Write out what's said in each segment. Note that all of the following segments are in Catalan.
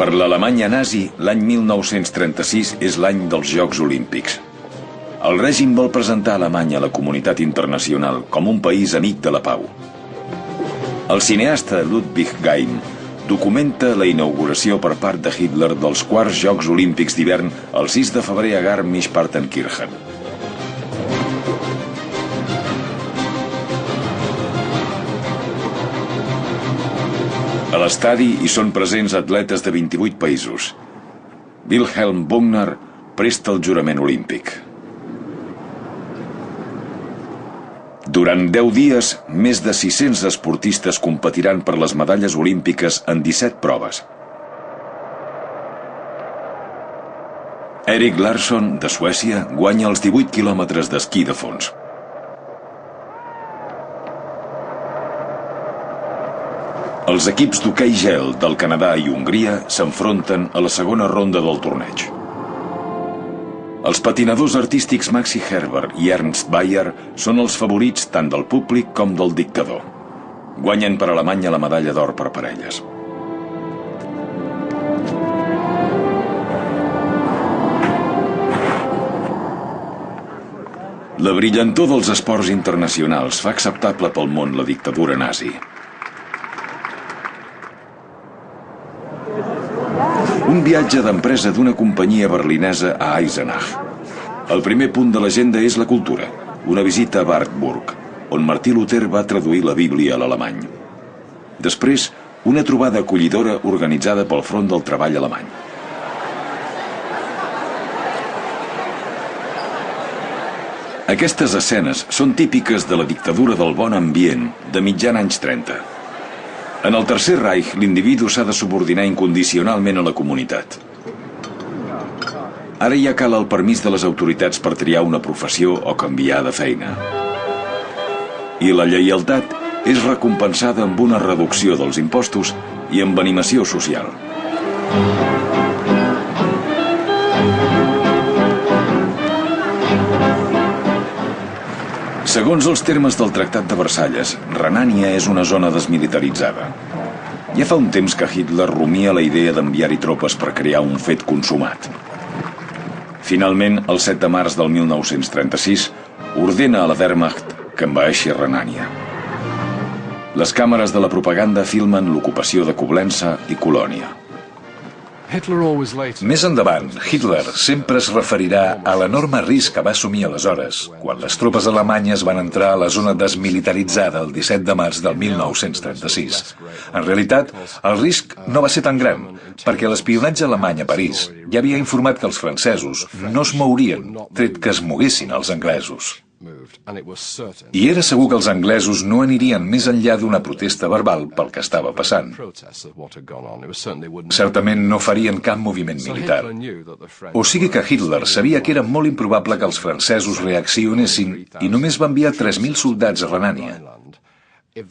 Per l'Alemanya nazi, l'any 1936 és l'any dels Jocs Olímpics. El règim vol presentar Alemanya a la comunitat internacional com un país amic de la pau. El cineasta Ludwig Geim documenta la inauguració per part de Hitler dels quarts Jocs Olímpics d'hivern el 6 de febrer a Garmisch-Partenkirchen. A l'estadi hi són presents atletes de 28 països. Wilhelm Bugner presta el jurament olímpic. Durant 10 dies, més de 600 esportistes competiran per les medalles olímpiques en 17 proves. Erik Larsson, de Suècia, guanya els 18 quilòmetres d'esquí de fons. Els equips d'hoquei gel del Canadà i Hongria s'enfronten a la segona ronda del torneig. Els patinadors artístics Maxi Herber i Ernst Bayer són els favorits tant del públic com del dictador. Guanyen per Alemanya la medalla d'or per parelles. La brillantor dels esports internacionals fa acceptable pel món la dictadura nazi. Un viatge d'empresa d'una companyia berlinesa a Eisenach. El primer punt de l'agenda és la cultura, una visita a Wartburg, on Martí Luter va traduir la Bíblia a l'alemany. Després, una trobada acollidora organitzada pel Front del Treball alemany. Aquestes escenes són típiques de la dictadura del bon ambient de mitjan anys 30. En el Tercer Reich, l'individu s'ha de subordinar incondicionalment a la comunitat. Ara ja cal el permís de les autoritats per triar una professió o canviar de feina. I la lleialtat és recompensada amb una reducció dels impostos i amb animació social. Segons els termes del Tractat de Versalles, Renània és una zona desmilitaritzada. Ja fa un temps que Hitler rumia la idea d'enviar-hi tropes per crear un fet consumat. Finalment, el 7 de març del 1936, ordena a la Wehrmacht que envaeixi Renània. Les càmeres de la propaganda filmen l'ocupació de Coblença i Colònia. Més endavant, Hitler sempre es referirà a l'enorme risc que va assumir aleshores, quan les tropes alemanyes van entrar a la zona desmilitaritzada el 17 de març del 1936. En realitat, el risc no va ser tan gran, perquè l'espionatge alemany a París ja havia informat que els francesos no es mourien, tret que es moguessin els anglesos. I era segur que els anglesos no anirien més enllà d'una protesta verbal pel que estava passant. Certament no farien cap moviment militar. O sigui que Hitler sabia que era molt improbable que els francesos reaccionessin i només va enviar 3.000 soldats a Renània.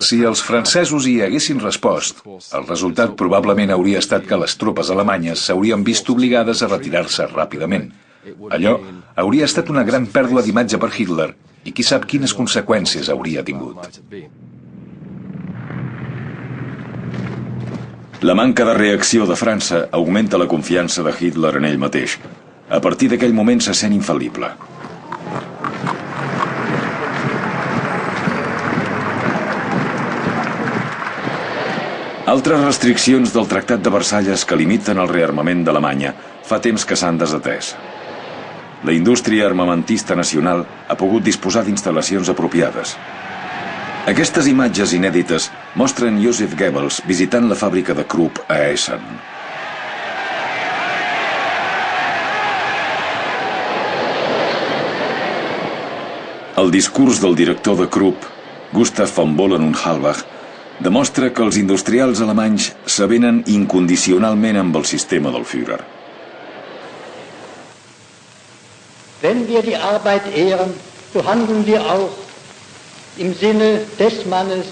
Si els francesos hi haguessin respost, el resultat probablement hauria estat que les tropes alemanyes s'haurien vist obligades a retirar-se ràpidament. Allò hauria estat una gran pèrdua d'imatge per Hitler i qui sap quines conseqüències hauria tingut. La manca de reacció de França augmenta la confiança de Hitler en ell mateix. A partir d'aquell moment se sent infal·lible. Altres restriccions del Tractat de Versalles que limiten el rearmament d'Alemanya fa temps que s'han desatès. La indústria armamentista nacional ha pogut disposar d'instal·lacions apropiades. Aquestes imatges inèdites mostren Joseph Goebbels visitant la fàbrica de Krupp a Essen. El discurs del director de Krupp, Gustav von Bohlen und Halbach, demostra que els industrials alemanys s'avenen incondicionalment amb el sistema del Führer. Wenn wir die Arbeit ehren, so handeln wir auch im Sinne des Mannes,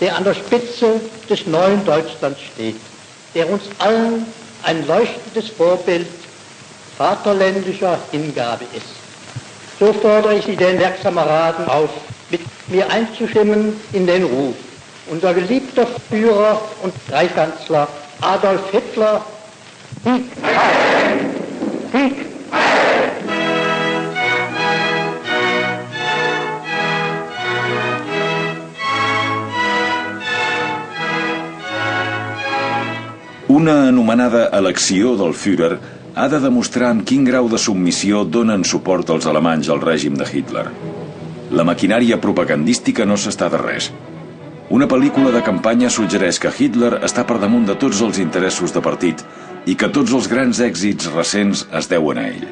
der an der Spitze des neuen Deutschlands steht, der uns allen ein leuchtendes Vorbild vaterländischer Hingabe ist. So fordere ich Sie, den Werkskameraden, auf, mit mir einzustimmen in den Ruf. Unser geliebter Führer und Reichskanzler Adolf Hitler, Sieg Heil! Sieg Heil! Una anomenada elecció del Führer ha de demostrar amb quin grau de submissió donen suport els alemanys al règim de Hitler. La maquinària propagandística no s'està de res. Una pel·lícula de campanya suggereix que Hitler està per damunt de tots els interessos de partit i que tots els grans èxits recents es deuen a ell.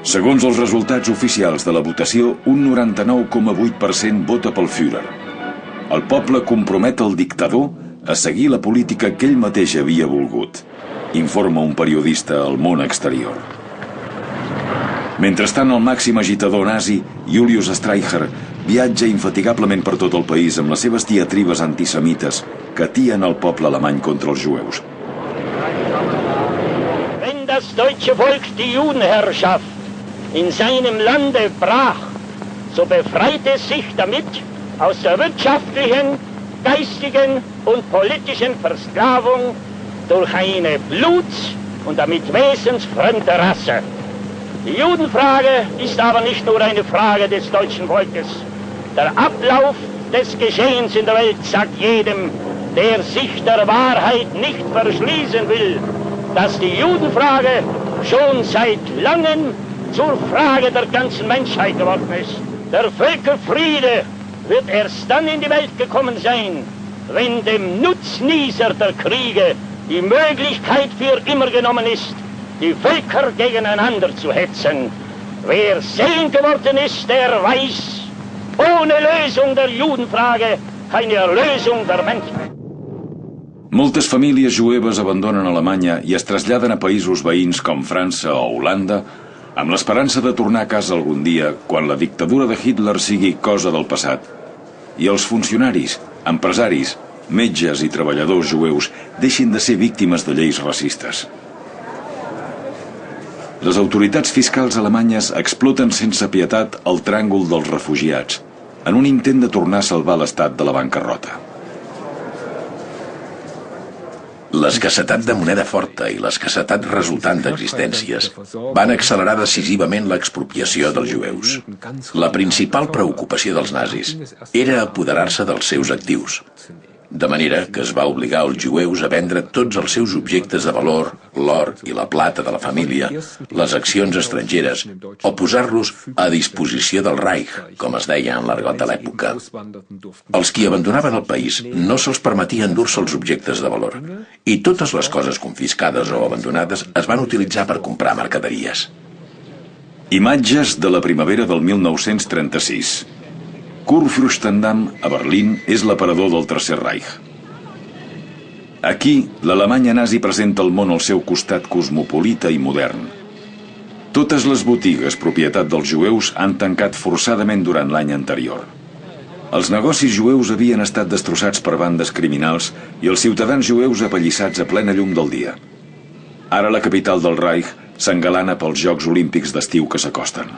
Segons els resultats oficials de la votació, un 99,8% vota pel Führer. El poble compromet el dictador a seguir la política que ell mateix havia volgut, informa un periodista al món exterior. Mentrestant, el màxim agitador nazi, Julius Streicher, viatja infatigablement per tot el país amb les seves diatribes antisemites que atien el poble alemany contra els jueus. Wenn das deutsche Volk die Judenherrschaft in seinem Lande brach, so befreit es sich damit aus der wirtschaftlichen, geistigen und politischen Versklavung durch eine bluts- und damit wesensfremde Rasse. Die Judenfrage ist aber nicht nur eine Frage des deutschen Volkes. Der Ablauf des Geschehens in der Welt sagt jedem, der sich der Wahrheit nicht verschließen will, dass die Judenfrage schon seit langem zur Frage der ganzen Menschheit geworden ist. Der Völkerfriede wird erst dann in die Welt gekommen sein, wenn dem Nutznießer der Kriege die Möglichkeit für immer genommen ist, die Völker gegeneinander zu hetzen. Wer sehend geworden ist, der weiß, ohne Lösung der Judenfrage keine Erlösung der Menschheit. Moltes famílies jueves abandonen Alemanya i es traslladen a països veïns com França o Holanda amb l'esperança de tornar a casa algun dia quan la dictadura de Hitler sigui cosa del passat i els funcionaris, empresaris, metges i treballadors jueus deixin de ser víctimes de lleis racistes. Les autoritats fiscals alemanyes exploten sense pietat el tràngol dels refugiats en un intent de tornar a salvar l'estat de la bancarrota. L'escassetat de moneda forta i l'escassetat resultant d'existències van accelerar decisivament l'expropiació dels jueus. La principal preocupació dels nazis era apoderar-se dels seus actius, de manera que es va obligar els jueus a vendre tots els seus objectes de valor, l'or i la plata de la família, les accions estrangeres, o posar-los a disposició del Reich, com es deia en l'argot de l'època. Els qui abandonaven el país no se'ls permetia endur-se els objectes de valor, i totes les coses confiscades o abandonades es van utilitzar per comprar mercaderies. Imatges de la primavera del 1936. Kurfürstendamm, a Berlín, és l'aparador del Tercer Reich. Aquí, l'Alemanya nazi presenta al món el seu costat cosmopolita i modern. Totes les botigues propietat dels jueus han tancat forçadament durant l'any anterior. Els negocis jueus havien estat destrossats per bandes criminals i els ciutadans jueus apallissats a plena llum del dia. Ara la capital del Reich s'engalana pels Jocs Olímpics d'estiu que s'acosten.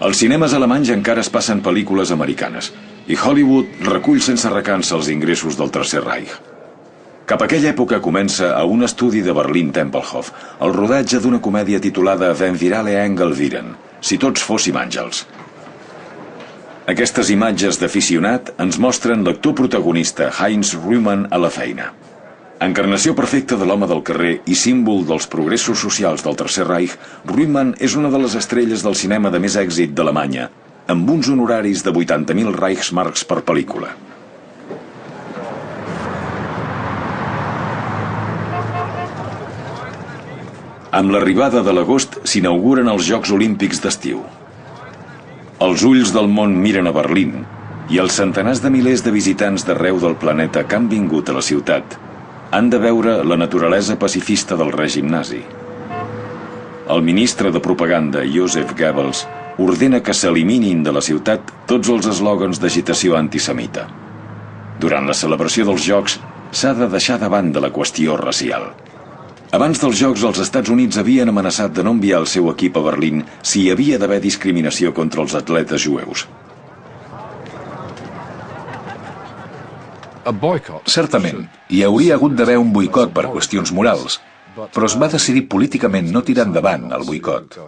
Als cinemes alemanys encara es passen pel·lícules americanes i Hollywood recull sense recança els ingressos del Tercer Reich. Cap a aquella època comença a un estudi de Berlín-Tempelhof el rodatge d'una comèdia titulada Wenn wir alle Engel wären, si tots fóssim àngels. Aquestes imatges d'aficionat ens mostren l'actor protagonista Heinz Rühmann a la feina. Encarnació perfecta de l'home del carrer i símbol dels progressos socials del Tercer Reich, Rühmann és una de les estrelles del cinema de més èxit d'Alemanya, amb uns honoraris de 80.000 Reichsmarks per pel·lícula. Amb l'arribada de l'agost s'inauguren els Jocs Olímpics d'estiu. Els ulls del món miren a Berlín i els centenars de milers de visitants d'arreu del planeta que han vingut a la ciutat han de veure la naturalesa pacifista del règim nazi. El ministre de propaganda, Joseph Goebbels, ordena que s'eliminin de la ciutat tots els eslògans d'agitació antisemita. Durant la celebració dels Jocs s'ha de deixar de banda la qüestió racial. Abans dels Jocs, els Estats Units havien amenaçat de no enviar el seu equip a Berlín si hi havia d'haver discriminació contra els atletes jueus. Certament, hi hauria hagut d'haver un boicot per qüestions morals, però es va decidir políticament no tirar endavant el boicot.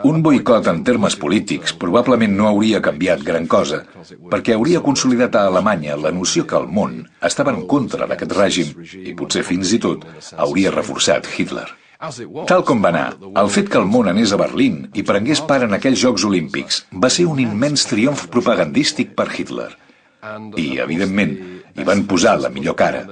Un boicot en termes polítics probablement no hauria canviat gran cosa, perquè hauria consolidat a Alemanya la noció que el món estava en contra d'aquest règim i potser fins i tot hauria reforçat Hitler. Tal com va anar, el fet que el món anés a Berlín i prengués part en aquells Jocs Olímpics va ser un immens triomf propagandístic per Hitler. I, evidentment, hi van posar la millor cara.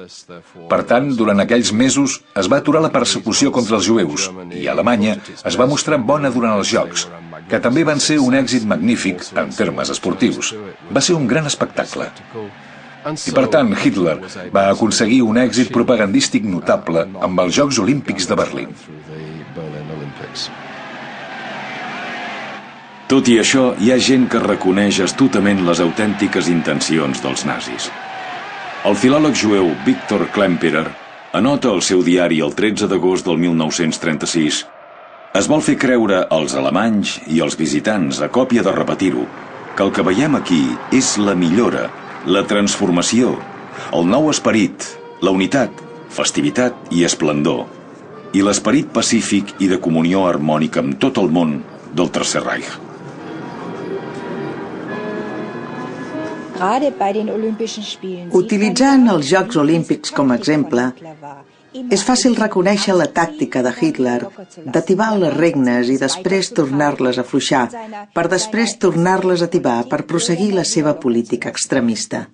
Per tant, durant aquells mesos es va aturar la persecució contra els jueus i Alemanya es va mostrar bona durant els Jocs, que també van ser un èxit magnífic en termes esportius. Va ser un gran espectacle. I per tant, Hitler va aconseguir un èxit propagandístic notable amb els Jocs Olímpics de Berlín. Tot i això, hi ha gent que reconeix astutament les autèntiques intencions dels nazis. El filòleg jueu Viktor Klemperer anota al seu diari el 13 d'agost del 1936: es vol fer creure als alemanys i als visitants, a còpia de repetir-ho, que el que veiem aquí és la millora, la transformació, el nou esperit, la unitat, festivitat i esplendor, i l'esperit pacífic i de comunió harmònica amb tot el món del Tercer Reich. Utilitzant els Jocs Olímpics com a exemple, és fàcil reconèixer la tàctica de Hitler d'ativar les regnes i després tornar-les a afluixar, per després tornar-les a ativar per prosseguir la seva política extremista.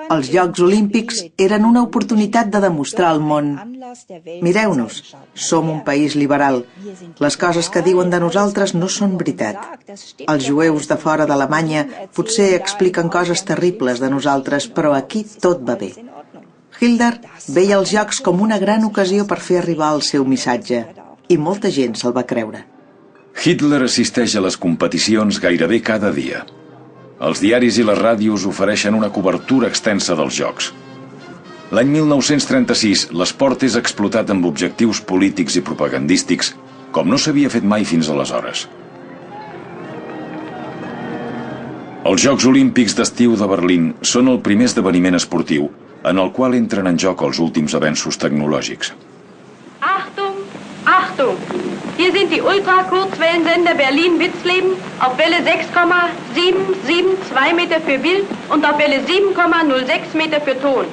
Els Jocs Olímpics eren una oportunitat de demostrar al món: mireu-nos, som un país liberal, les coses que diuen de nosaltres no són veritat. Els jueus de fora d'Alemanya potser expliquen coses terribles de nosaltres, però aquí tot va bé. Hitler veia els Jocs com una gran ocasió per fer arribar el seu missatge, i molta gent se'l va creure. Hitler assisteix a les competicions gairebé cada dia. Els diaris i les ràdios ofereixen una cobertura extensa dels Jocs. L'any 1936, l'esport és explotat amb objectius polítics i propagandístics com no s'havia fet mai fins aleshores. Els Jocs Olímpics d'estiu de Berlín són el primer esdeveniment esportiu en el qual entren en joc els últims avenços tecnològics. Achtung, Achtung! Hier sind die Ultrakurzwellensender Berlin-Witzleben auf Welle 6,772 Meter für Bild und auf Welle 7,06 Meter für Ton.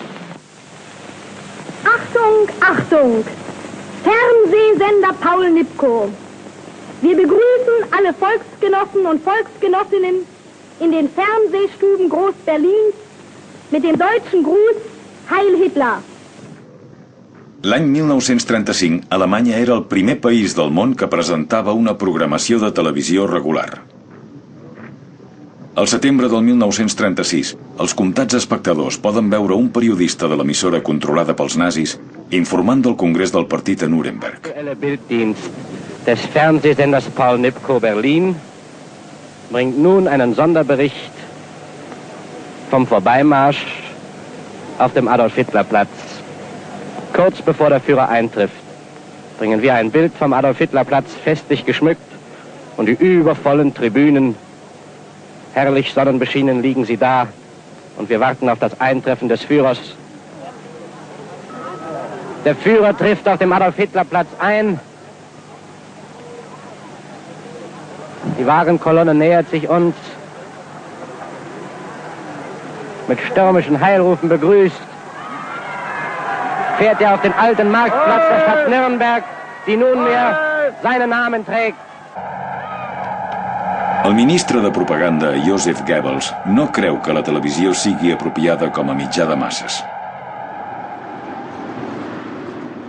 Achtung, Achtung! Fernsehsender Paul Nipkow. Wir begrüßen alle Volksgenossen und Volksgenossinnen in den Fernsehstuben Groß-Berlins mit dem deutschen Gruß Heil Hitler. L'any 1935, Alemanya era el primer país del món que presentava una programació de televisió regular. Al setembre del 1936, els comptats espectadors poden veure un periodista de l'emissora controlada pels nazis informant del congrés del partit a Nuremberg. Der Bilddienst des Fernsehsenders Paul Nipkow Berlin bringt nun einen Sonderbericht vom Vorbeimarsch auf dem Adolf-Hitler-Platz. Kurz bevor der Führer eintrifft, bringen wir ein Bild vom Adolf-Hitler-Platz festlich geschmückt und die übervollen Tribünen. Herrlich sonnenbeschienen liegen sie da und wir warten auf das Eintreffen des Führers. Der Führer trifft auf dem Adolf-Hitler-Platz ein. Die Wagenkolonne nähert sich uns. Mit stürmischen Heilrufen begrüßt, fährt er auf den alten Marktplatz der Stadt Nürnberg, die nunmehr seinen Namen trägt. El ministre de propaganda, Joseph Goebbels, no creu que la televisió sigui apropiada com a mitjà de masses.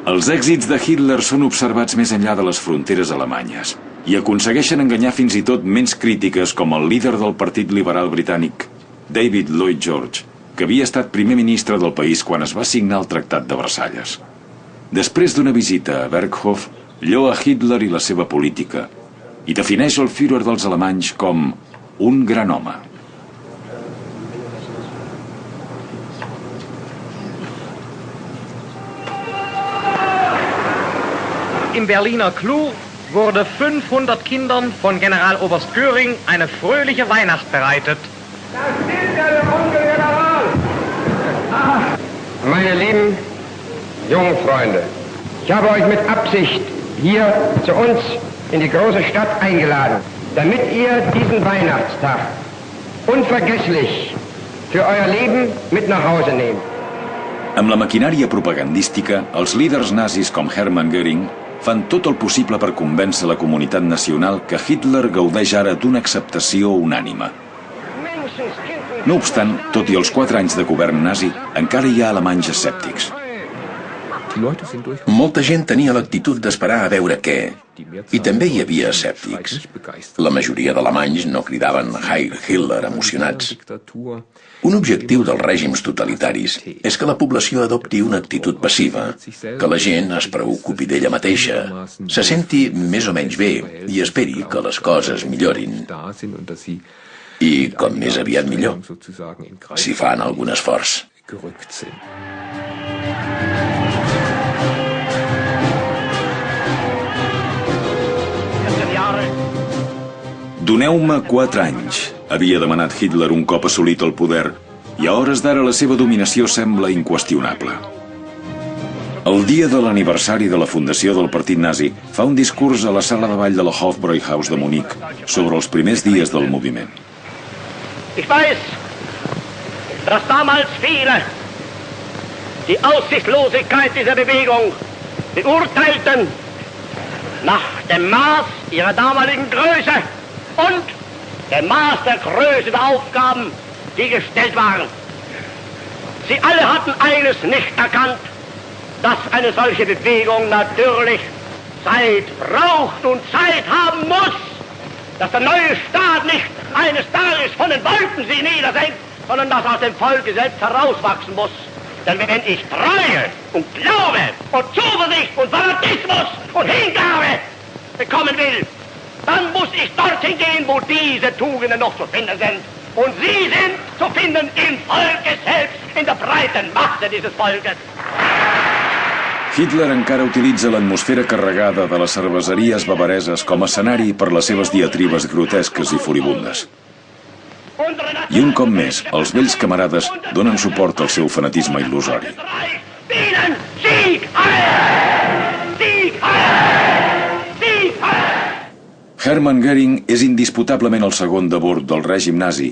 Els èxits de Hitler són observats més enllà de les fronteres alemanyes i aconsegueixen enganyar fins i tot ments crítiques com el líder del Partit Liberal Britànic, David Lloyd George, que havia estat primer ministre del país quan es va signar el Tractat de Versalles. Després d'una visita a Berghof, lloa Hitler i la seva política i defineix el Führer dels alemanys com un gran home. Im Berliner Clou wurde 500 Kindern von Generaloberst Göring eine fröhliche Weihnacht bereitet. Da steht ja der Onkel General! Meine lieben jungen Freunde, ich habe euch mit Absicht hier zu uns in die große Stadt eingeladen, damit ihr diesen Weihnachtstag unvergesslich für euer Leben mit nach Hause nehmt. Amb la maquinària propagandística, els líders nazis com Hermann Göring fan tot el possible per convèncer la comunitat nacional que Hitler gaudeix ara d'una acceptació unànime. No obstant, tot i els 4 anys de govern nazi, encara hi ha alemanys escèptics. Molta gent tenia l'actitud d'esperar a veure què, i també hi havia escèptics. La majoria d'alemanys no cridaven Heil Hitler emocionats. Un objectiu dels règims totalitaris és que la població adopti una actitud passiva, que la gent es preocupi d'ella mateixa, se senti més o menys bé i esperi que les coses millorin. I com més aviat millor, si fan algun esforç. Doneu-me 4 anys, havia demanat Hitler un cop assolit el poder, i a hores d'ara la seva dominació sembla inqüestionable. El dia de l'aniversari de la fundació del partit nazi fa un discurs a la sala de ball de la Hofbräuhaus de Munic sobre els primers dies del moviment. Ich weiß, dass damals viele die Aussichtslosigkeit dieser Bewegung beurteilten nach dem Maß ihrer damaligen Größe und dem Maß der Größe der Aufgaben, die gestellt waren. Sie alle hatten eines nicht erkannt, dass eine solche Bewegung natürlich Zeit braucht und Zeit haben muss, dass der neue Staat nicht eines Tages von den Wolken sie niedersenkt, sondern dass aus dem Volke selbst herauswachsen muss. Denn wenn ich Treue und Glaube und Zuversicht und Fanatismus und Hingabe bekommen will, dann muss ich dorthin gehen, wo diese Tugenden noch zu finden sind. Und sie sind zu finden im Volke selbst, in der breiten Masse dieses Volkes. Hitler encara utilitza l'atmosfera carregada de les cerveseries bavareses com a escenari per les seves diatribes grotesques i furibundes. I un cop més, els vells camarades donen suport al seu fanatisme il·lusori. Hermann Göring és indisputablement el segon de bord del règim nazi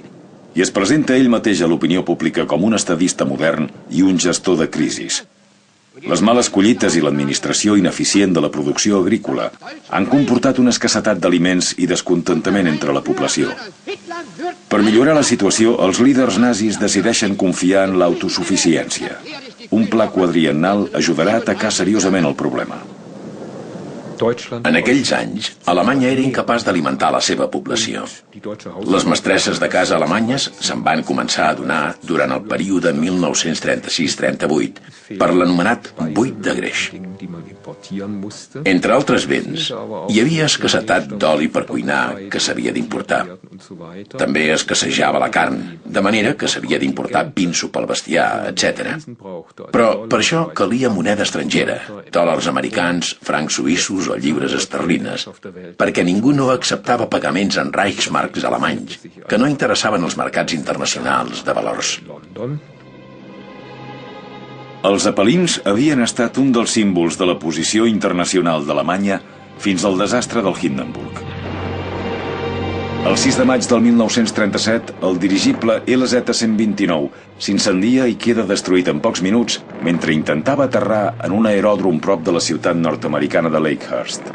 i es presenta ell mateix a l'opinió pública com un estadista modern i un gestor de crisis. Les males collites i l'administració ineficient de la producció agrícola han comportat una escassetat d'aliments i descontentament entre la població. Per millorar la situació, els líders nazis decideixen confiar en l'autosuficiència. Un pla quadriennal ajudarà a atacar seriosament el problema. En aquells anys, Alemanya era incapaç d'alimentar la seva població. Les mestresses de casa alemanyes se'n van començar a donar durant el període 1936-38 per l'anomenat buit de greix. Entre altres béns, hi havia escassetat d'oli per cuinar que s'havia d'importar. També escassejava la carn, de manera que s'havia d'importar pinso pel bestiar, etc. Però per això calia moneda estrangera, dòlars americans, francs suïssos o llibres esterlines, perquè ningú no acceptava pagaments en Reichsmarks alemanys, que no interessaven els mercats internacionals de valors. Els Zeppelins havien estat un dels símbols de la posició internacional d'Alemanya fins al desastre del Hindenburg. El 6 de maig del 1937, el dirigible LZ-129 s'incendia i queda destruït en pocs minuts mentre intentava aterrar en un aeròdrom prop de la ciutat nord-americana de Lakehurst.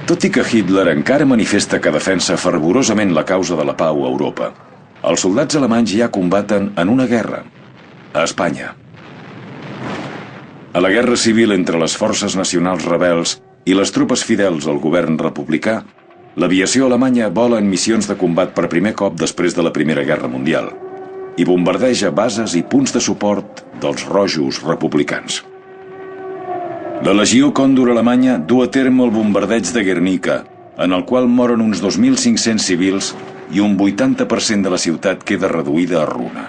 Tot i que Hitler encara manifesta que defensa fervorosament la causa de la pau a Europa, els soldats alemanys ja combaten en una guerra, a Espanya. A la guerra civil entre les forces nacionals rebels i les tropes fidels al govern republicà, l'aviació alemanya vola en missions de combat per primer cop després de la Primera Guerra Mundial i bombardeja bases i punts de suport dels rojos republicans. La Legió Còndor alemanya du a terme el bombardeig de Guernica, en el qual moren uns 2.500 civils i un 80% de la ciutat queda reduïda a runa.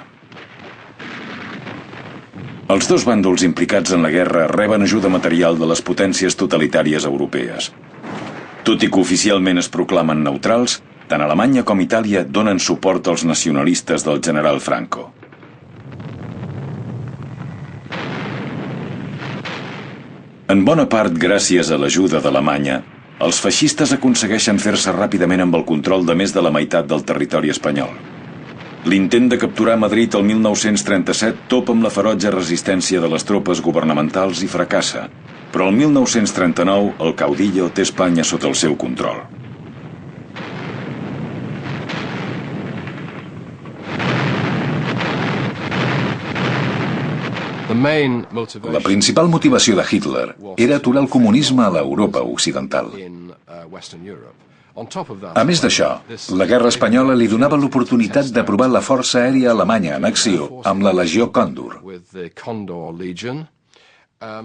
Els dos bàndols implicats en la guerra reben ajuda material de les potències totalitàries europees. Tot i que oficialment es proclamen neutrals, tant Alemanya com Itàlia donen suport als nacionalistes del general Franco. En bona part gràcies a l'ajuda d'Alemanya, els feixistes aconsegueixen fer-se ràpidament amb el control de més de la meitat del territori espanyol. L'intent de capturar Madrid el 1937 topa amb la ferotge resistència de les tropes governamentals i fracassa, però el 1939 el caudillo té Espanya sota el seu control. La principal motivació de Hitler era aturar el comunisme a l'Europa occidental. A més d'això, la guerra espanyola li donava l'oportunitat de provar la força aèria alemanya en acció amb la Legió Còndor.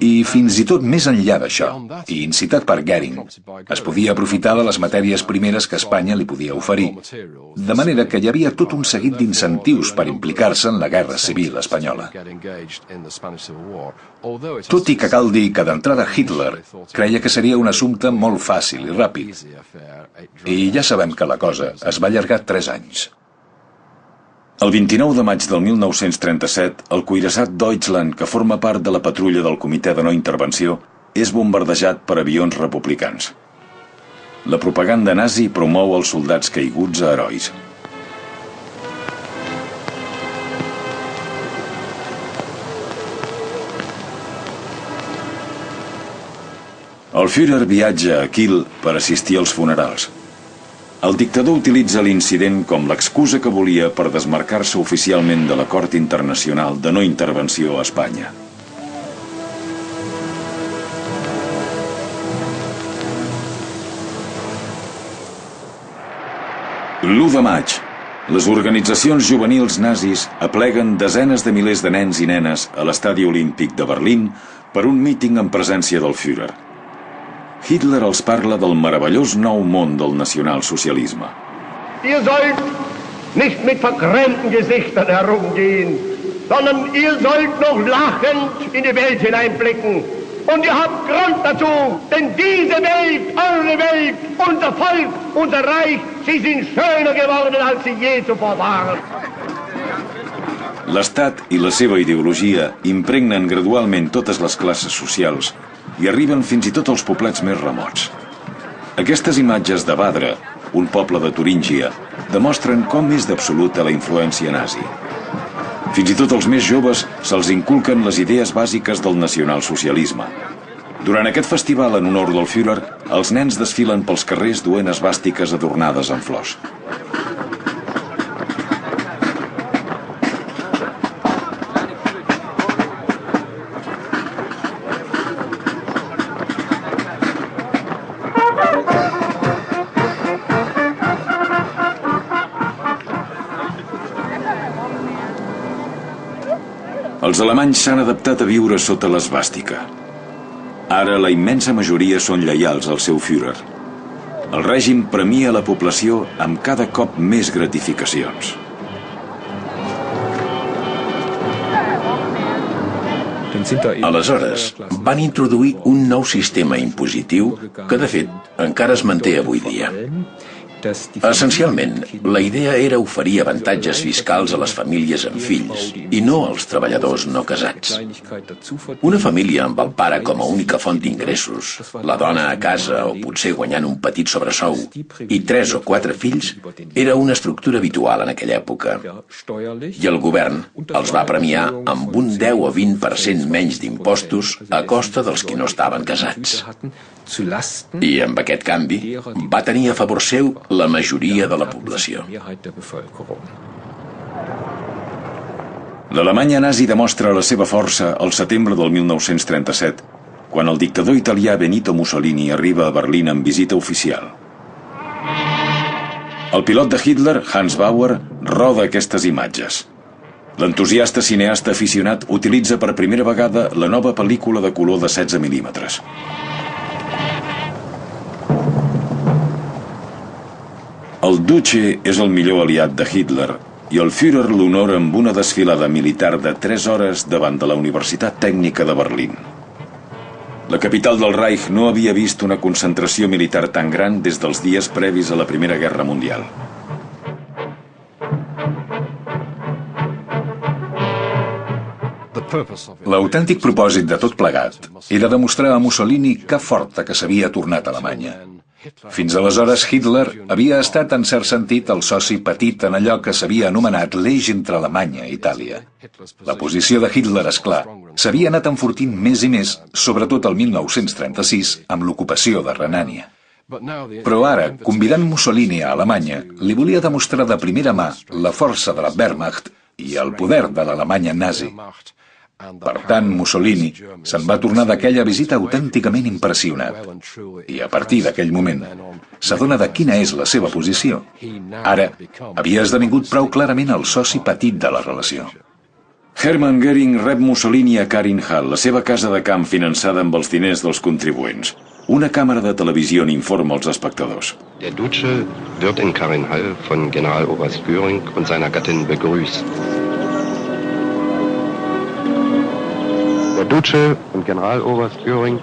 I fins i tot més enllà d'això, i incitat per Goering, es podia aprofitar de les matèries primeres que Espanya li podia oferir, de manera que hi havia tot un seguit d'incentius per implicar-se en la guerra civil espanyola. Tot i que cal dir que d'entrada Hitler creia que seria un assumpte molt fàcil i ràpid. I ja sabem que la cosa es va allargar 3 anys. El 29 de maig del 1937, el cuirassat Deutschland, que forma part de la patrulla del Comitè de No Intervenció, és bombardejat per avions republicans. La propaganda nazi promou els soldats caiguts a herois. El Führer viatja a Kiel per assistir als funerals. El dictador utilitza l'incident com l'excusa que volia per desmarcar-se oficialment de l'acord internacional de no intervenció a Espanya. L'1 de maig, les organitzacions juvenils nazis apleguen desenes de milers de nens i nenes a l'estadi olímpic de Berlín per un míting en presència del Führer. Hitler els parla del meravellós nou món del nacionalsocialisme. Ihr sollt nicht mit vergrämten Gesichtern herumgehen, sondern ihr sollt noch lachend in die Welt hineinblicken. Und ihr habt Grund dazu, denn diese Welt, eure Welt, unser Volk, unser Reich, sie sind schöner geworden, als sie je zuvor waren. L'Estat i la seva ideologia impregnen gradualment totes les classes socials i arriben fins i tot als poblets més remots. Aquestes imatges de Badra, un poble de Turíngia, demostren com és d'absoluta la influència nazi. Fins i tot als més joves se'ls inculquen les idees bàsiques del nacionalsocialisme. Durant aquest festival en honor del Führer, els nens desfilen pels carrers duent esvàstiques adornades amb flors. Els alemanys s'han adaptat a viure sota l'esvàstica. Ara la immensa majoria són lleials al seu Führer. El règim premia la població amb cada cop més gratificacions. Aleshores, van introduir un nou sistema impositiu que, de fet, encara es manté avui dia. Essencialment, la idea era oferir avantatges fiscals a les famílies amb fills i no als treballadors no casats. Una família amb el pare com a única font d'ingressos, la dona a casa o potser guanyant un petit sobresou i 3 o 4 fills era una estructura habitual en aquella època. I el govern els va premiar amb un 10 o 20% menys d'impostos a costa dels qui no estaven casats. I amb aquest canvi va tenir a favor seu la majoria de la població. L'Alemanya nazi demostra la seva força al setembre del 1937, quan el dictador italià Benito Mussolini arriba a Berlín en visita oficial. El pilot de Hitler, Hans Bauer, roda aquestes imatges. L'entusiasta cineasta aficionat utilitza per primera vegada la nova pel·lícula de color de 16 mil·límetres. El Duce és el millor aliat de Hitler i el Führer l'honora amb una desfilada militar de 3 hores davant de la Universitat Tècnica de Berlín. La capital del Reich no havia vist una concentració militar tan gran des dels dies previs a la Primera Guerra Mundial. L'autèntic propòsit de tot plegat era demostrar a Mussolini que forta que s'havia tornat a Alemanya. Fins aleshores, Hitler havia estat, en cert sentit, el soci petit en allò que s'havia anomenat l'eix entre Alemanya i Itàlia. La posició de Hitler, és clar, s'havia anat enfortint més i més, sobretot el 1936, amb l'ocupació de Renània. Però ara, convidant Mussolini a Alemanya, li volia demostrar de primera mà la força de la Wehrmacht i el poder de l'Alemanya nazi. Per tant, Mussolini se'n va tornar d'aquella visita autènticament impressionat. I a partir d'aquell moment s'adona de quina és la seva posició. Ara havia esdevingut prou clarament el soci petit de la relació. Hermann Göring rep Mussolini a Karinhall, la seva casa de camp finançada amb els diners dels contribuents. Una càmera de televisió n'informa als espectadors. Der Duce wird in Karinhall von Generaloberst Göring und seiner Gattin begrüßt. Der Duce und Generaloberst Göring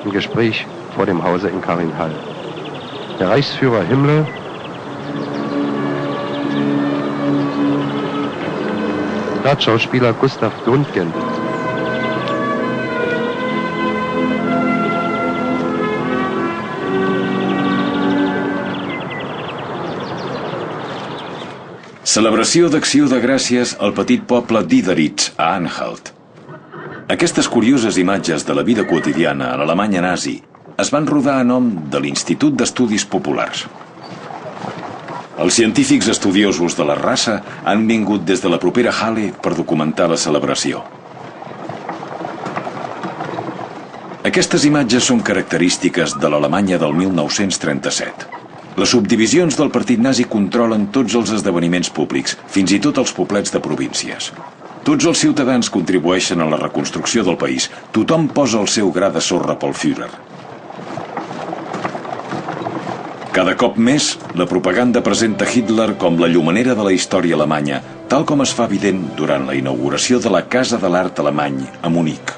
im Gespräch vor dem Hause in Karinhall. Der Reichsführer Himmler Staatsschauspieler Gustav Gründgen. Celebració d'Acció de Gràcies al petit poble d'Ideritz, a Anhalt. Aquestes curioses imatges de la vida quotidiana a l'Alemanya nazi es van rodar a nom de l'Institut d'Estudis Populars. Els científics estudiosos de la raça han vingut des de la propera Halle per documentar la celebració. Aquestes imatges són característiques de l'Alemanya del 1937. Les subdivisions del partit nazi controlen tots els esdeveniments públics, fins i tot els poblets de províncies. Tots els ciutadans contribueixen a la reconstrucció del país. Tothom posa el seu gra de sorra pel Führer. Cada cop més, la propaganda presenta Hitler com la llumanera de la història alemanya, tal com es fa evident durant la inauguració de la Casa de l'Art Alemany a Munic.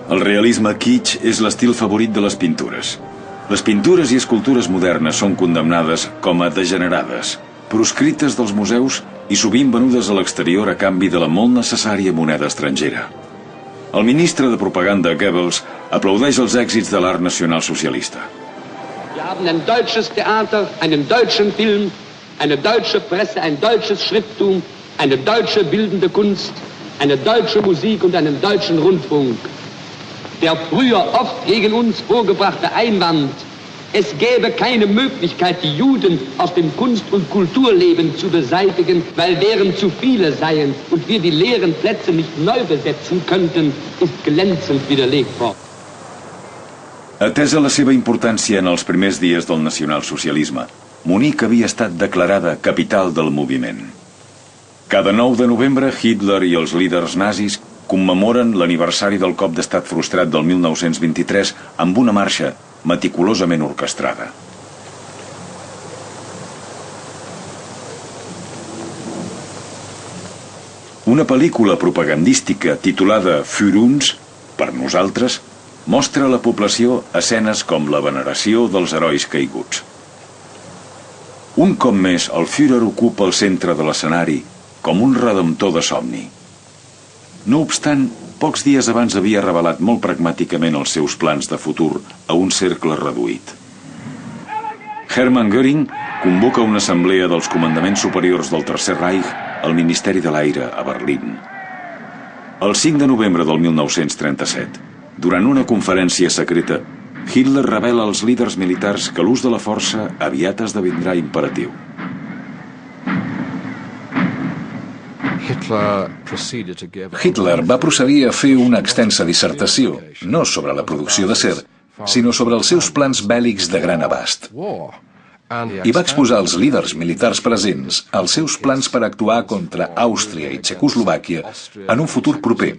El realisme kitsch és l'estil favorit de les pintures. Les pintures i escultures modernes són condemnades com a degenerades, proscrites dels museus i sovint venudes a l'exterior a canvi de la molt necessària moneda estrangera. El ministre de propaganda Goebbels aplaudeix els èxits de l'art nacionalsocialista. Wir haben ein deutsches Theater, einen deutschen Film, eine deutsche Presse, ein deutsches Schrifttum, eine deutsche bildende Kunst, eine deutsche Musik und einen deutschen Rundfunk. Der früher oft gegen uns vorgebrachte Einwand, es gäbe keine Möglichkeit, die Juden aus dem Kunst- und Kulturleben zu beseitigen, weil deren zu viele seien und wir die leeren Plätze nicht neu besetzen könnten, ist glänzend widerlegt worden. Atesa la seva importància en els primers dies del nacionalsocialisme, Munic havia estat declarada capital del moviment. Cada 9 de novembre, Hitler i els líders nazis commemoren l'aniversari del cop d'estat frustrat del 1923 amb una marxa meticulosament orquestrada. Una pel·lícula propagandística titulada Für uns, per nosaltres, mostra a la població escenes com la veneració dels herois caiguts. Un cop més, el Führer ocupa el centre de l'escenari com un redemptor de somni. No obstant, pocs dies abans havia revelat molt pragmàticament els seus plans de futur a un cercle reduït. Hermann Göring convoca una assemblea dels comandaments superiors del Tercer Reich al Ministeri de l'Aire a Berlín. El 5 de novembre del 1937, durant una conferència secreta, Hitler revela als líders militars que l'ús de la força aviat esdevindrà imperatiu. Hitler va procedir a fer una extensa dissertació, no sobre la producció d'acer, sinó sobre els seus plans bèl·lics de gran abast. I va exposar als líders militars presents els seus plans per actuar contra Àustria i Txecoslovàquia en un futur proper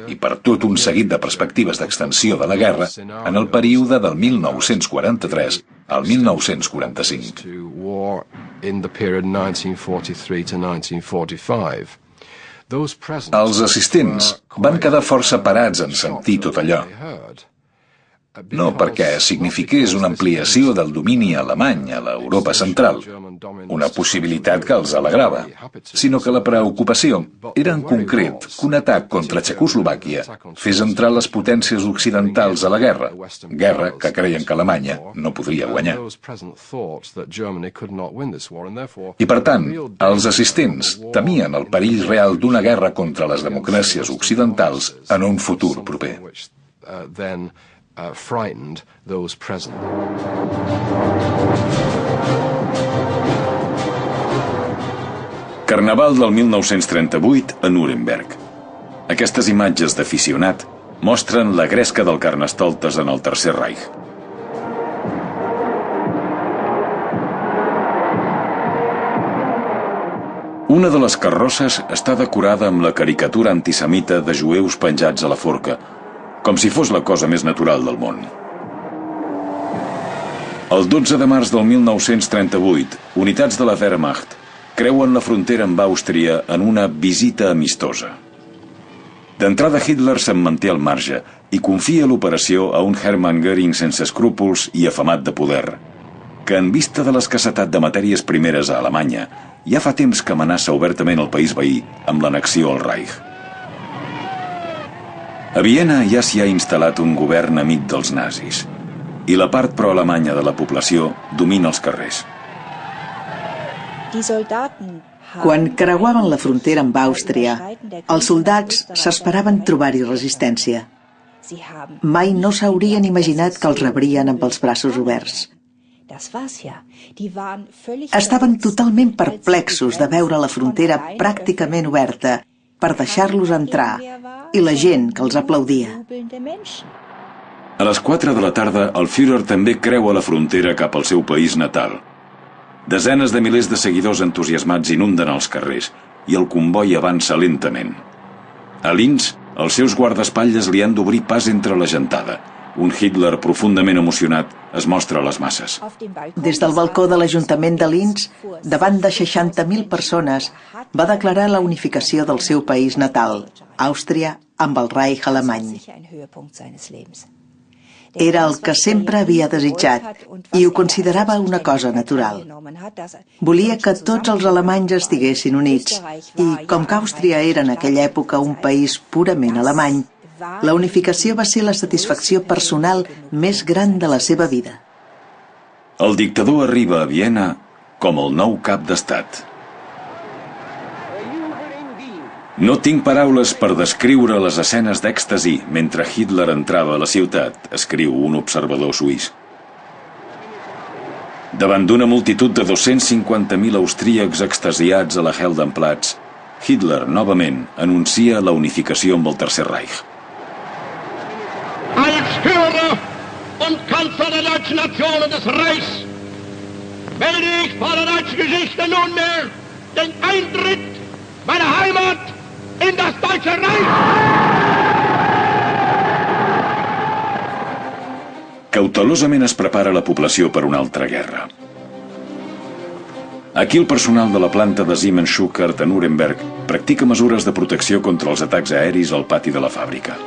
i per tot un seguit de perspectives d'extensió de la guerra en el període del 1943 al 1945. Els assistents van quedar força parats en sentir tot allò. no perquè signifiqués una ampliació del domini alemany a l'Europa central, una possibilitat que els alegrava, sinó que la preocupació era en concret que un atac contra Txecoslovàquia fes entrar les potències occidentals a la guerra que creien que Alemanya no podria guanyar. I per tant, els assistents temien el perill real d'una guerra contra les democràcies occidentals en un futur proper. Frightened those present. Carnaval del 1938 a Nuremberg. Aquestes imatges d'aficionat mostren la gresca del Carnestoltes en el Tercer Reich. Una de les carrosses està decorada amb la caricatura antisemita de jueus penjats a la forca, com si fos la cosa més natural del món. El 12 de març del 1938, unitats de la Wehrmacht creuen la frontera amb Àustria en una visita amistosa. D'entrada, Hitler se'n manté al marge i confia l'operació a un Hermann Göring sense escrúpols i afamat de poder, que en vista de l'escassetat de matèries primeres a Alemanya ja fa temps que amenaça obertament el país veí amb l'annexió al Reich. A Viena ja s'hi ha instal·lat un govern amic dels nazis i la part proalemanya de la població domina els carrers. Quan creuaven la frontera amb Àustria, els soldats s'esperaven trobar-hi resistència. Mai no s'haurien imaginat que els rebrien amb els braços oberts. Estaven totalment perplexos de veure la frontera pràcticament oberta per deixar-los entrar i la gent que els aplaudia. A les 4 de la tarda, el Führer també creua la frontera cap al seu país natal. Desenes de milers de seguidors entusiasmats inunden els carrers i el comboi avança lentament. A Linz, els seus guardaespatlles li han d'obrir pas entre la gentada. Un Hitler profundament emocionat es mostra a les masses. Des del balcó de l'Ajuntament de Linz, davant de 60.000 persones, va declarar la unificació del seu país natal, Àustria, amb el Reich alemany. Era el que sempre havia desitjat i ho considerava una cosa natural. Volia que tots els alemanys estiguessin units i, com que Àustria era en aquella època un país purament alemany, la unificació va ser la satisfacció personal més gran de la seva vida. El dictador arriba a Viena com el nou cap d'estat. No tinc paraules per descriure les escenes d'èxtasi mentre Hitler entrava a la ciutat, escriu un observador suís. Davant d'una multitud de 250.000 austríacs extasiats a la Heldenplatz, Hitler, novament, anuncia la unificació amb el Tercer Reich. Als Führer und Kanzler der deutschen Nation und des Reichs melde ich vor der deutschen Geschichte nunmehr den Eintritt meiner Heimat in das Deutsche Reich. Cautelosament es prepara la població per una altra guerra. Aquí el personal de la planta de Siemens Schuckert a Nuremberg practica mesures de protecció contra els atacs aeris al pati de la fàbrica.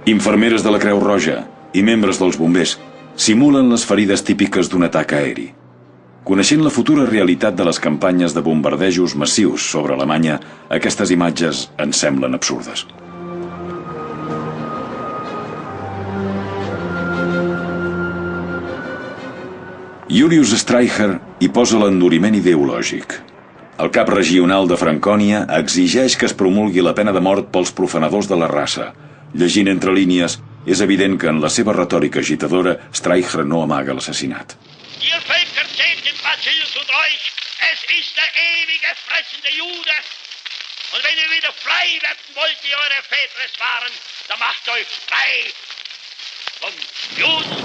Infermeres de la Creu Roja i membres dels bombers simulen les ferides típiques d'un atac aeri. Coneixent la futura realitat de les campanyes de bombardejos massius sobre Alemanya, aquestes imatges ens semblen absurdes. Julius Streicher hi posa l'enduriment ideològic. El cap regional de Francònia exigeix que es promulgui la pena de mort pels profanadors de la raça. Llegint entre línies, és evident que en la seva retòrica agitadora, Streicher no amaga l'assassinat. Ihr Völker seht den Bacillus und euch, es ist der ewige fressende Jude. Und wenn ihr wieder frei werden wollt, wie eure Väter es waren, dann macht euch frei vom Juden.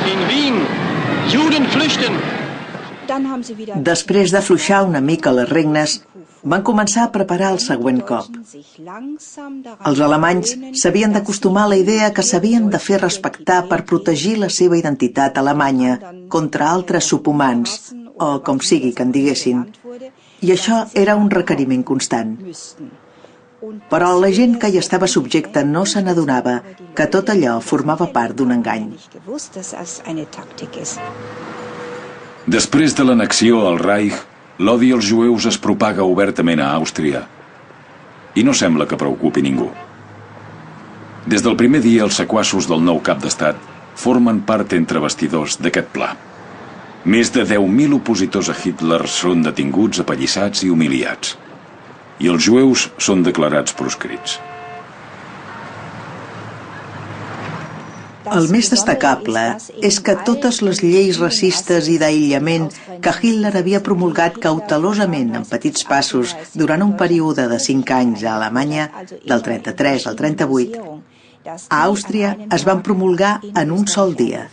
In Wien, Juden flüchten. Després d'afluixar una mica les regnes, van començar a preparar el següent cop. Els alemanys s'havien d'acostumar a la idea que s'havien de fer respectar per protegir la seva identitat alemanya contra altres subhumans, o com sigui que en diguessin, I això era un requeriment constant. Però la gent que hi estava subjecta no se n'adonava que tot allò formava part d'un engany. Després de l'annexió al Reich, l'odi als jueus es propaga obertament a Àustria i no sembla que preocupi ningú. Des del primer dia, els sequassos del nou cap d'estat formen part entre bastidors d'aquest pla. Més de 10.000 opositors a Hitler són detinguts, apallissats i humiliats. I els jueus són declarats proscrits. El més destacable és que totes les lleis racistes i d'aïllament que Hitler havia promulgat cautelosament en petits passos durant un període de 5 anys a Alemanya, del 33 al 38, a Àustria es van promulgar en un sol dia.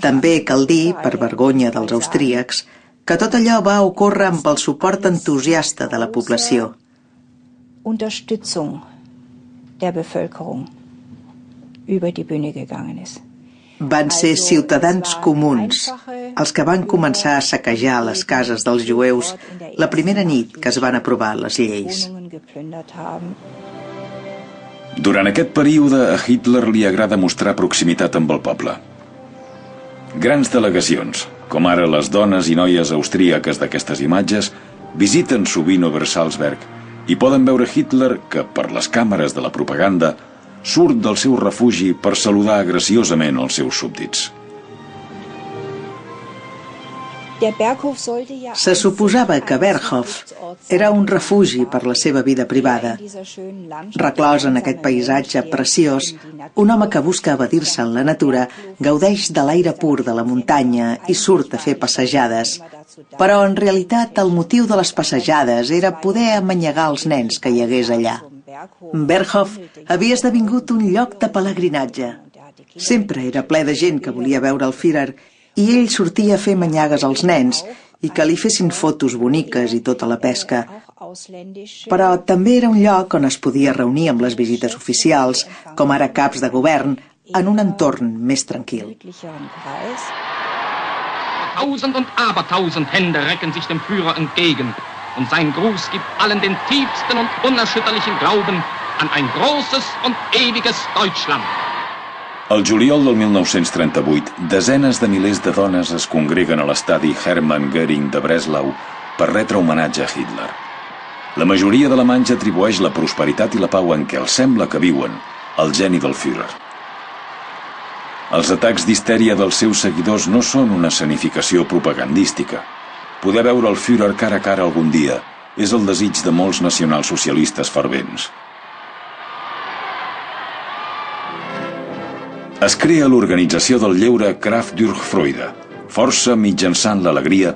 També cal dir, per vergonya dels austríacs, que tot allò va ocórrer amb el suport entusiasta de la població. Van ser ciutadans comuns els que van començar a saquejar les cases dels jueus la primera nit que es van aprovar les lleis. Durant aquest període, a Hitler li agrada mostrar proximitat amb el poble. Grans delegacions, com ara les dones i noies austríaques d'aquestes imatges, visiten sovint Obersalzberg i poden veure Hitler que, per les càmeres de la propaganda, surt del seu refugi per saludar graciosament els seus súbdits. Se suposava que Berghof era un refugi per la seva vida privada. Reclòs en aquest paisatge preciós, un home que busca evadir-se en la natura gaudeix de l'aire pur de la muntanya i surt a fer passejades. Però en realitat el motiu de les passejades era poder amanyegar els nens que hi hagués allà. Berghof havia esdevingut un lloc de pelegrinatge. Sempre era ple de gent que volia veure el Führer i ell sortia a fer manyagues als nens i que li fessin fotos boniques i tota la pesca. Però també era un lloc on es podia reunir amb les visites oficials, com ara caps de govern, en un entorn més tranquil. Tausend und abertausend Hände recken sich dem Führer entgegen und sein Gruß gibt allen den tiefsten und unerschütterlichen Glauben an ein großes und ewiges Deutschland. Al juliol del 1938, desenes de milers de dones es congreguen a l'estadi Hermann Göring de Breslau per retre homenatge a Hitler. La majoria d'alemanys atribueix la prosperitat i la pau en què els sembla que viuen al geni del Führer. Els atacs d'histèria dels seus seguidors no són una escenificació propagandística. Poder veure el Führer cara a cara algun dia és el desig de molts nacionalsocialistes fervents. Es crea l'organització del lleure Kraft durch Freude, força mitjançant l'alegria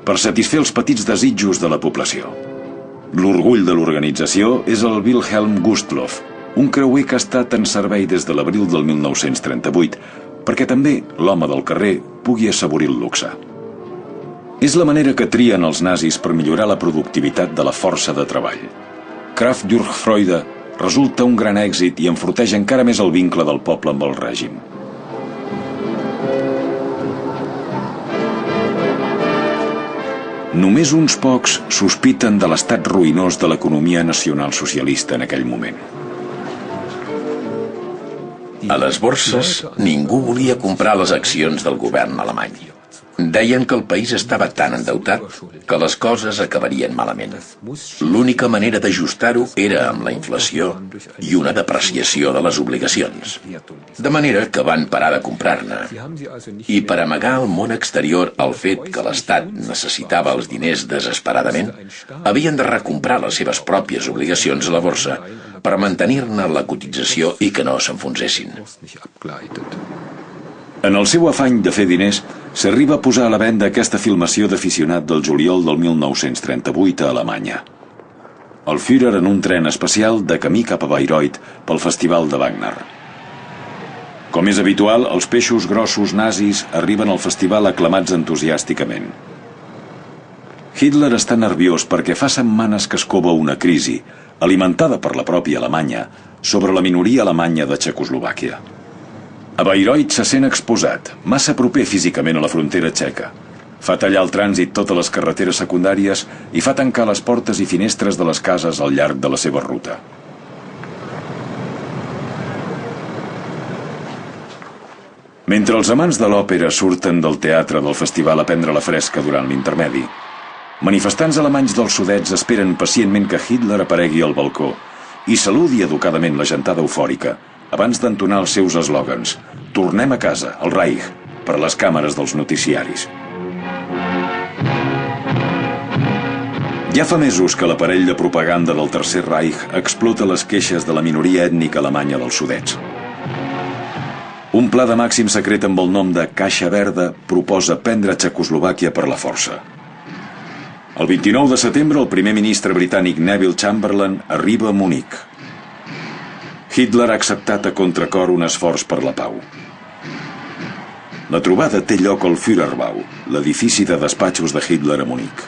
per satisfer els petits desitjos de la població. L'orgull de l'organització és el Wilhelm Gustloff, un creuer que ha estat en servei des de l'abril del 1938, perquè també l'home del carrer pugui assaborir el luxe. És la manera que trien els nazis per millorar la productivitat de la força de treball. Kraft durch Freude resulta un gran èxit i enforteix encara més el vincle del poble amb el règim. Només uns pocs sospiten de l'estat ruïnós de l'economia nacionalsocialista en aquell moment. A les borses, ningú volia comprar les accions del govern alemany. Deien que el país estava tan endeutat que les coses acabarien malament. L'única manera d'ajustar-ho era amb la inflació i una depreciació de les obligacions. De manera que van parar de comprar-ne. I per amagar al món exterior el fet que l'Estat necessitava els diners desesperadament, havien de recomprar les seves pròpies obligacions a la borsa per mantenir-ne la cotització i que no s'enfonsessin. En el seu afany de fer diners, s'arriba a posar a la venda aquesta filmació d'aficionat del juliol del 1938 a Alemanya. El Führer en un tren especial de camí cap a Bayreuth pel Festival de Wagner. Com és habitual, els peixos grossos nazis arriben al festival aclamats entusiàsticament. Hitler està nerviós perquè fa setmanes que es cova una crisi, alimentada per la pròpia Alemanya, sobre la minoria alemanya de Txecoslovàquia. A Bayreuth se sent exposat, massa proper físicament a la frontera txeca. Fa tallar el trànsit totes les carreteres secundàries i fa tancar les portes i finestres de les cases al llarg de la seva ruta. Mentre els amants de l'òpera surten del teatre del festival a prendre la fresca durant l'intermedi, manifestants alemanys dels Sudets esperen pacientment que Hitler aparegui al balcó i saludi educadament la gentada eufòrica abans d'entonar els seus eslògans «Tornem a casa, al Reich», per les càmeres dels noticiaris. Ja fa mesos que l'aparell de propaganda del Tercer Reich explota les queixes de la minoria ètnica alemanya dels Sudets. Un pla de màxim secret amb el nom de Caixa Verda proposa prendre Txecoslovàquia per la força. El 29 de setembre, el primer ministre britànic Neville Chamberlain arriba a Munic. Hitler ha acceptat a contracor un esforç per la pau. La trobada té lloc al Führerbau, l'edifici de despatxos de Hitler a Munic.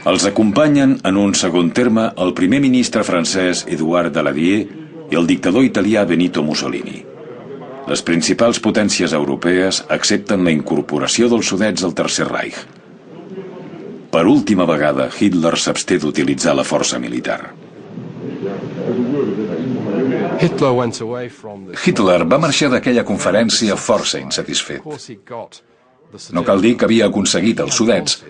Els acompanyen en un segon terme el primer ministre francès Édouard Daladier i el dictador italià Benito Mussolini. Les principals potències europees accepten la incorporació dels Sudets al Tercer Reich. Per última vegada, Hitler s'absté d'utilitzar la força militar. Hitler va marxar d'aquella conferència força insatisfet. No cal dir que havia aconseguit els Sudets,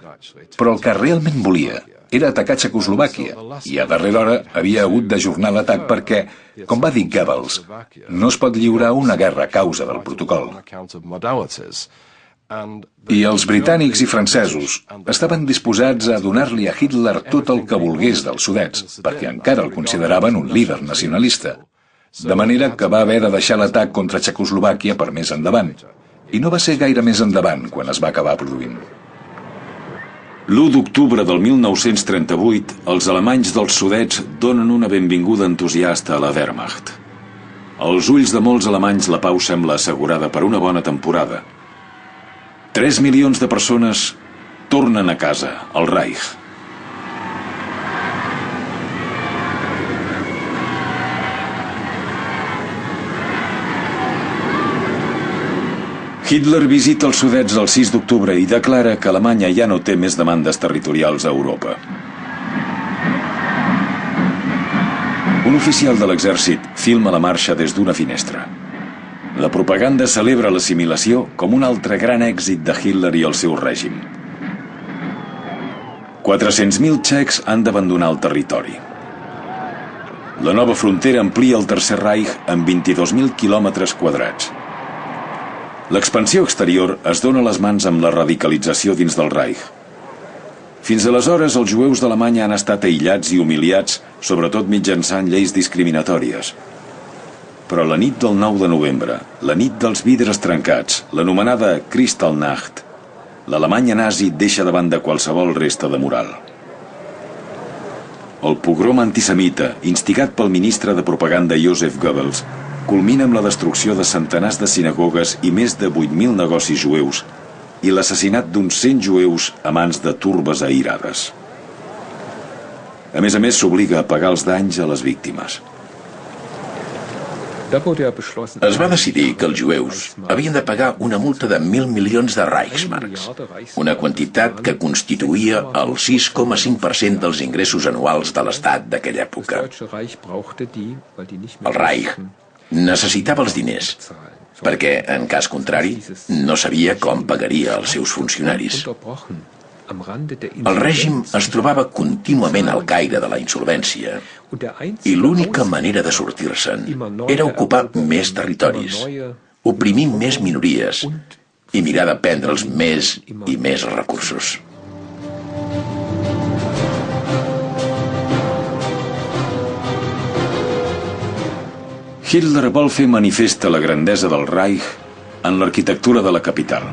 però el que realment volia era atacar Txecoslovàquia i a darrera hora havia hagut d'ajornar l'atac perquè, com va dir Goebbels, no es pot lliurar una guerra a causa del protocol. I els britànics i francesos estaven disposats a donar-li a Hitler tot el que volgués dels Sudets, perquè encara el consideraven un líder nacionalista. De manera que va haver de deixar l'atac contra Txecoslovàquia per més endavant. I no va ser gaire més endavant quan es va acabar produint. L'1 d'octubre del 1938, els alemanys dels Sudets donen una benvinguda entusiasta a la Wehrmacht. Als ulls de molts alemanys la pau sembla assegurada per una bona temporada. 3 milions de persones tornen a casa, al Reich. Hitler visita els Sudets el 6 d'octubre i declara que Alemanya ja no té més demandes territorials a Europa. Un oficial de l'exèrcit filma la marxa des d'una finestra. La propaganda celebra l'assimilació com un altre gran èxit de Hitler i el seu règim. 400.000 txecs han d'abandonar el territori. La nova frontera amplia el Tercer Reich amb 22.000 quilòmetres quadrats. L'expansió exterior es dona les mans amb la radicalització dins del Reich. Fins aleshores, els jueus d'Alemanya han estat aïllats i humiliats, sobretot mitjançant lleis discriminatòries. Però la nit del 9 de novembre, la nit dels vidres trencats, l'anomenada Kristallnacht, l'Alemanya nazi deixa de banda qualsevol resta de moral. El pogrom antisemita, instigat pel ministre de propaganda Joseph Goebbels, culmina amb la destrucció de centenars de sinagogues i més de 8.000 negocis jueus i l'assassinat d'uns 100 jueus a mans de turbes aïrades. A més, s'obliga a pagar els danys a les víctimes. Es va decidir que els jueus havien de pagar una multa de 1.000 milions de Reichsmarks, una quantitat que constituïa el 6,5% dels ingressos anuals de l'Estat d'aquella època. El Reich necessitava els diners, perquè, en cas contrari, no sabia com pagaria els seus funcionaris. El règim es trobava contínuament al caire de la insolvència i l'única manera de sortir-se'n era ocupar més territoris, oprimir més minories i mirar de prendre'ls més i més recursos. Hitler vol fer manifesta la grandesa del Reich en l'arquitectura de la capital.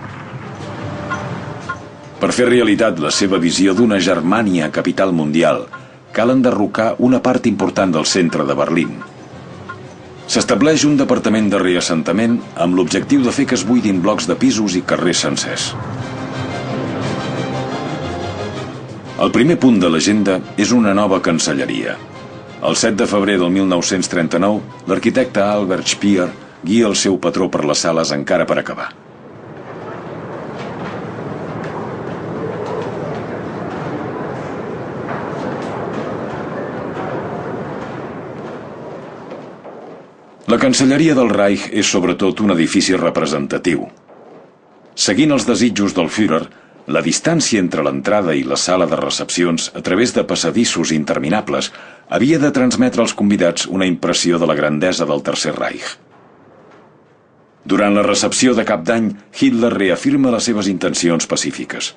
Per fer realitat la seva visió d'una Germània capital mundial, cal enderrocar una part important del centre de Berlín. S'estableix un departament de reassentament amb l'objectiu de fer que es buidin blocs de pisos i carrers sencers. El primer punt de l'agenda és una nova cancelleria. El 7 de febrer del 1939, l'arquitecte Albert Speer guia el seu patró per les sales encara per acabar. La Cancelleria del Reich és sobretot un edifici representatiu. Seguint els desitjos del Führer, la distància entre l'entrada i la sala de recepcions, a través de passadissos interminables, havia de transmetre als convidats una impressió de la grandesa del Tercer Reich. Durant la recepció de cap d'any, Hitler reafirma les seves intencions pacífiques.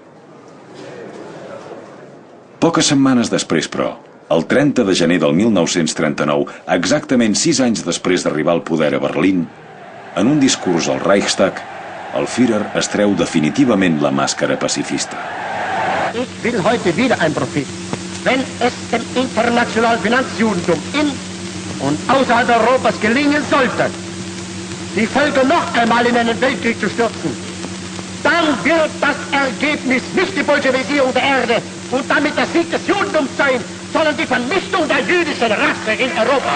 Poques setmanes després, però, el 30 de gener del 1939, exactament 6 anys després d'arribar al poder a Berlín, en un discurs al Reichstag, el Führer es treu definitivament la màscara pacifista. Ich will heute wieder ein Prophet. Wenn es dem internationalen Finanzjudentum in und außerhalb Europas gelingen sollte, die Völker noch einmal in einen Weltkrieg zu stürzen, dann wird das Ergebnis nicht die Bolschewisierung der Erde und damit der Sieg des Judentums sein, sondern die Vernichtung der jüdischen Rasse in Europa.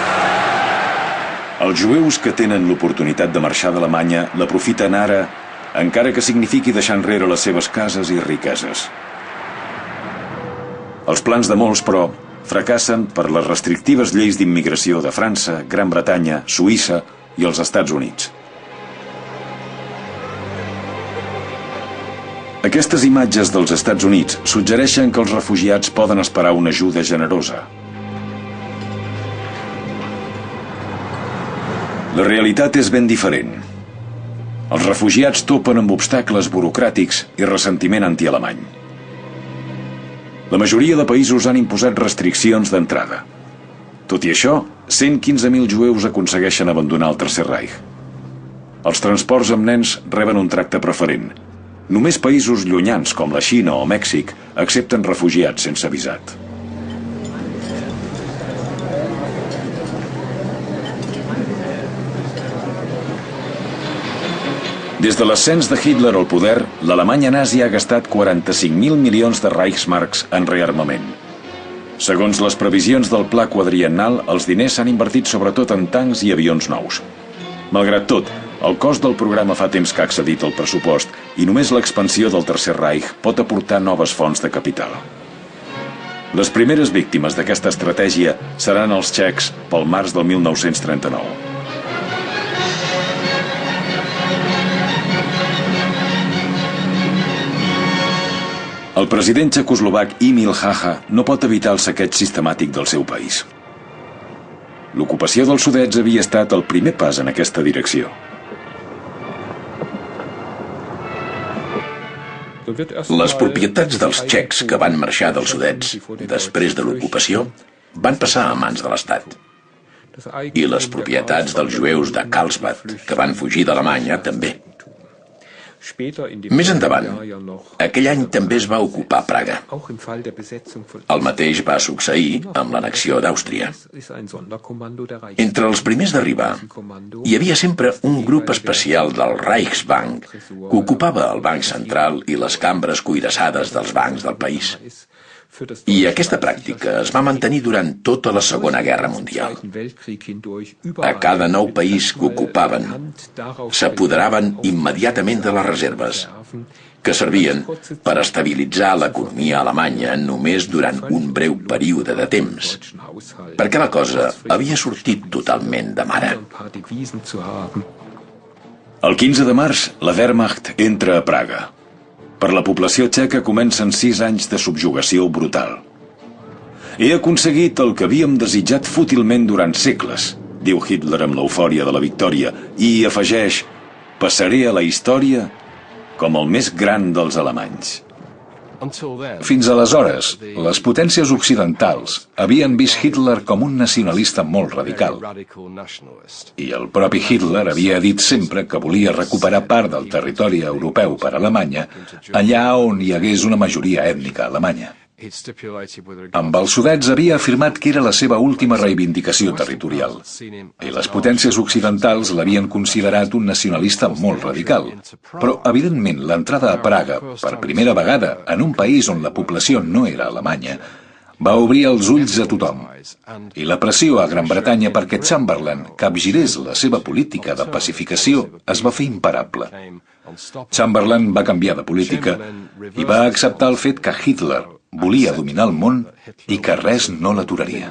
Els jueus que tenen l'oportunitat de marxar d'Alemanya l'aprofiten ara, encara que signifiqui deixar enrere les seves cases i riqueses. Els plans de molts, però, fracassen per les restrictives lleis d'immigració de França, Gran Bretanya, Suïssa i els Estats Units. Aquestes imatges dels Estats Units suggereixen que els refugiats poden esperar una ajuda generosa. La realitat és ben diferent. Els refugiats topen amb obstacles burocràtics i ressentiment antialemany. La majoria de països han imposat restriccions d'entrada. Tot i això, 115.000 jueus aconsegueixen abandonar el Tercer Reich. Els transports amb nens reben un tracte preferent. Només països llunyans com la Xina o Mèxic accepten refugiats sense visat. Des de l'ascens de Hitler al poder, l'Alemanya nazi ha gastat 45.000 milions de Reichsmarks en rearmament. Segons les previsions del pla quadriennal, els diners s'han invertit sobretot en tancs i avions nous. Malgrat tot, el cost del programa fa temps que ha excedit el pressupost i només l'expansió del Tercer Reich pot aportar noves fonts de capital. Les primeres víctimes d'aquesta estratègia seran els txecs pel març del 1939. El president txecoslovac Emil Hácha no pot evitar el saqueig sistemàtic del seu país. L'ocupació dels Sudets havia estat el primer pas en aquesta direcció. Les propietats dels txecs que van marxar dels Sudets després de l'ocupació van passar a mans de l'Estat. I les propietats dels jueus de Karlsbad, que van fugir d'Alemanya, també. Més endavant, aquell any també es va ocupar Praga. El mateix va succeir amb l'annexió d'Àustria. Entre els primers d'arribar, hi havia sempre un grup especial del Reichsbank que ocupava el Banc Central i les cambres cuirassades dels bancs del país. I aquesta pràctica es va mantenir durant tota la Segona Guerra Mundial. A cada nou país que ocupaven, s'apoderaven immediatament de les reserves, que servien per estabilitzar l'economia alemanya només durant un breu període de temps, perquè la cosa havia sortit totalment de mare. El 15 de març, la Wehrmacht entra a Praga. Per la població txeca comencen 6 anys de subjugació brutal. He aconseguit el que havíem desitjat fútilment durant segles, diu Hitler amb l'eufòria de la victòria, i afegeix: passaré a la història com el més gran dels alemanys. Fins aleshores, les potències occidentals havien vist Hitler com un nacionalista molt radical. I el propi Hitler havia dit sempre que volia recuperar part del territori europeu per Alemanya, allà on hi hagués una majoria ètnica alemanya. Amb els Sudets havia afirmat que era la seva última reivindicació territorial, i les potències occidentals l'havien considerat un nacionalista molt radical. Però, evidentment, l'entrada a Praga, per primera vegada en un país on la població no era alemanya, va obrir els ulls a tothom, i la pressió a Gran Bretanya perquè Chamberlain capgirés la seva política de pacificació es va fer imparable. Chamberlain va canviar de política i va acceptar el fet que Hitler volia dominar el món i que res no l'aturaria.